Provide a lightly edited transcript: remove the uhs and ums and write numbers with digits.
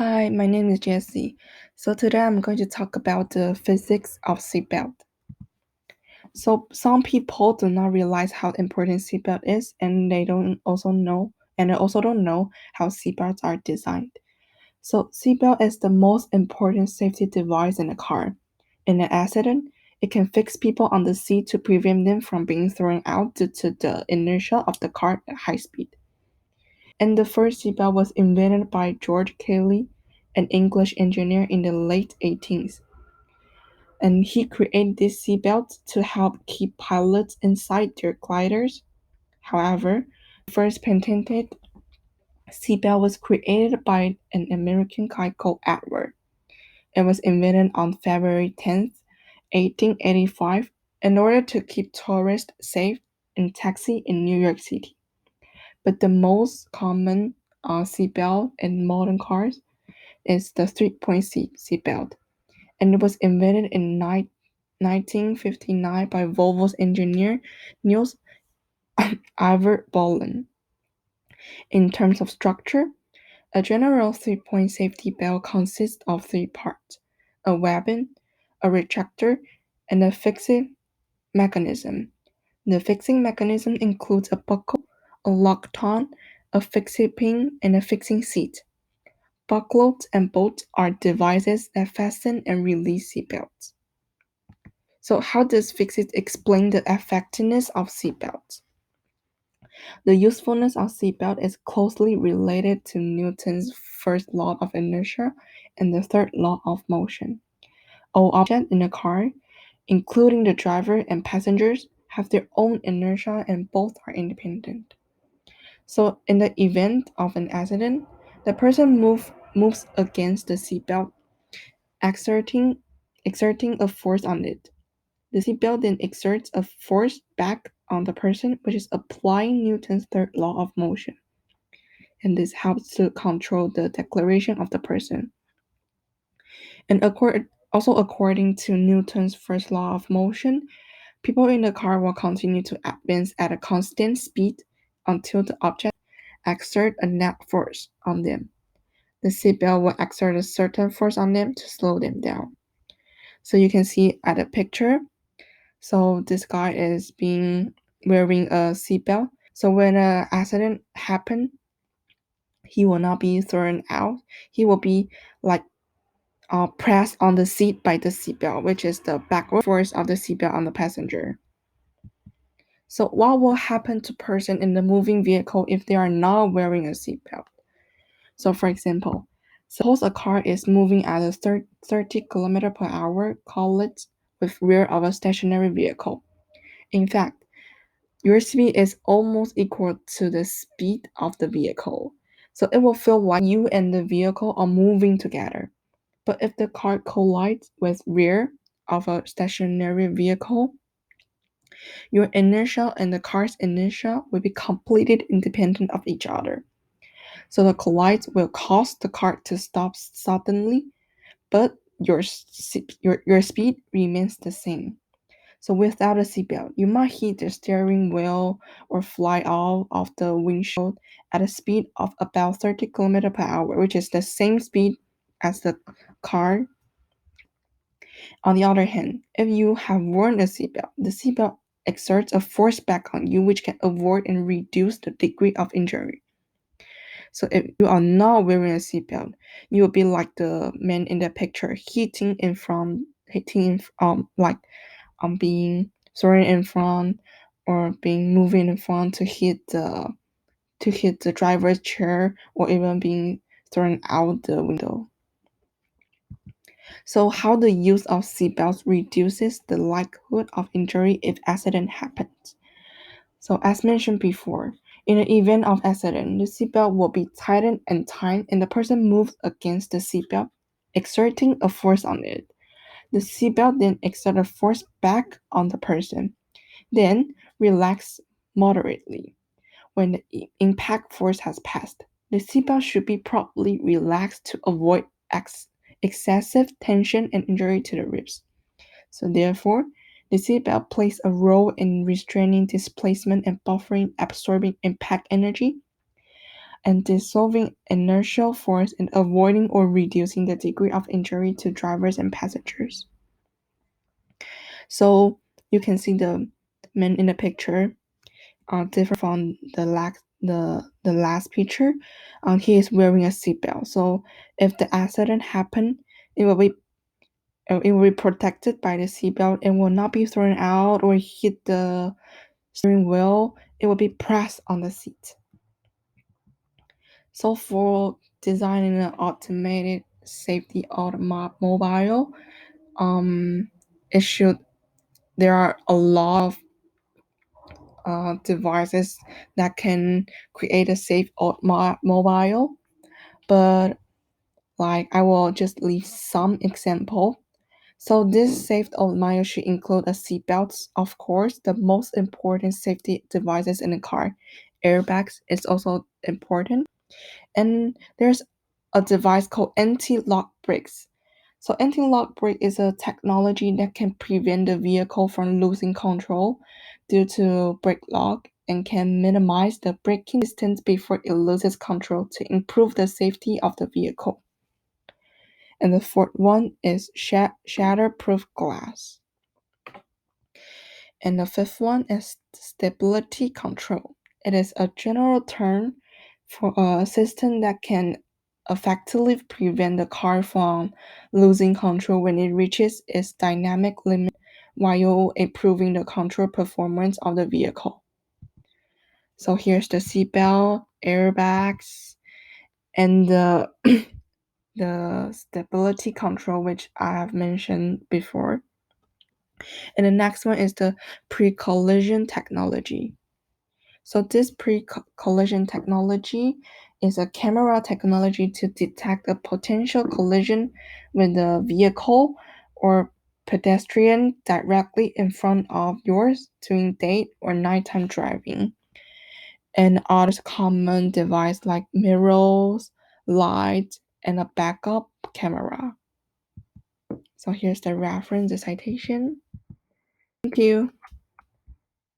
Hi, my name is Jessie. So today I'm going to talk about the physics of seatbelt. So some people do not realize how important seatbelt is, and they also don't know how seatbelts are designed. So seatbelt is the most important safety device in a car. In an accident, it can fix people on the seat to prevent them from being thrown out due to the inertia of the car at high speed. And the first seatbelt was invented by George Cayley, an English engineer in the late 18th. And he created this seatbelt to help keep pilots inside their gliders. However, the first patented seatbelt was created by an American guy called Edward. It was invented on February 10th, 1885, in order to keep tourists safe in taxi in New York City. But the most common seatbelt in modern cars is the three-point seatbelt, and it was invented in 1959 by Volvo's engineer Niels Ivar Bolin. In terms of structure, a general three-point safety belt consists of three parts: a weapon, a retractor, and a fixing mechanism. The fixing mechanism includes a buckle, a lock-on, a fixing pin, and a fixing seat. Buckles and bolts are devices that fasten and release seatbelts. So, how does physics explain the effectiveness of seatbelts? The usefulness of seatbelt is closely related to Newton's first law of inertia and the third law of motion. All objects in a car, including the driver and passengers, have their own inertia and both are independent. So, in the event of an accident, the person moves against the seatbelt, exerting exerting a force on it. The seatbelt then exerts a force back on the person, which is applying Newton's third law of motion. And this helps to control the declaration of the person. And also according to Newton's first law of motion, people in the car will continue to advance at a constant speed until the object exert a net force on them. The seatbelt will exert a certain force on them to slow them down. So you can see at the picture, so this guy is being wearing a seatbelt. So when an accident happen, he will not be thrown out. He will be like pressed on the seat by the seatbelt, which is the backward force of the seatbelt on the passenger. So what will happen to person in the moving vehicle if they are not wearing a seatbelt? So for example, suppose a car is moving at a 30 km per hour collide with rear of a stationary vehicle. In fact, your speed is almost equal to the speed of the vehicle. So it will feel like you and the vehicle are moving together. But if the car collides with rear of a stationary vehicle, your inertia and the car's inertia will be completely independent of each other. So the collide will cause the car to stop suddenly, but your speed remains the same. So without a seatbelt, you might hit the steering wheel or fly off of the windshield at a speed of about 30 km per hour, which is the same speed as the car. On the other hand, if you have worn a seatbelt, the seatbelt exerts a force back on you which can avoid and reduce the degree of injury. So if you are not wearing a seatbelt, you will be like the man in the picture, being thrown in front or being moving in front to hit the driver's chair or even being thrown out the window. So how the use of seatbelts reduces the likelihood of injury if accident happens. So as mentioned before, in the event of accident, the seatbelt will be tightened and tight and the person moves against the seatbelt, exerting a force on it. The seatbelt then exerts a force back on the person, then relax moderately. When the impact force has passed, the seatbelt should be properly relaxed to avoid excessive tension and injury to the ribs. So therefore, the seatbelt plays a role in restraining displacement and buffering absorbing impact energy. and dissolving inertial force and avoiding or reducing the degree of injury to drivers and passengers. So you can see the man in the picture different from the last picture. He is wearing a seatbelt. So if the accident happen, it will be protected by the seatbelt and will not be thrown out or hit the steering wheel. It will be pressed on the seat. So for designing an automated safety automobile, it should there are a lot of devices that can create a safe automobile, but like I will just leave some example. So this safe automobile should include a seatbelt, of course, the most important safety devices in a car. Airbags is also important. And there's a device called anti-lock brakes. So anti-lock brake is a technology that can prevent the vehicle from losing control due to brake lock and can minimize the braking distance before it loses control to improve the safety of the vehicle. And the fourth one is shatterproof glass. And the fifth one is stability control. It is a general term for a system that can effectively prevent the car from losing control when it reaches its dynamic limit while improving the control performance of the vehicle. So here's the seatbelt, airbags, and the stability control, which I have mentioned before. And the next one is the pre-collision technology. So this pre-collision technology is a camera technology to detect a potential collision with a vehicle or pedestrian directly in front of yours during day or nighttime driving. And other common device like mirrors, light, and a backup camera. So here's the reference, the citation. Thank you.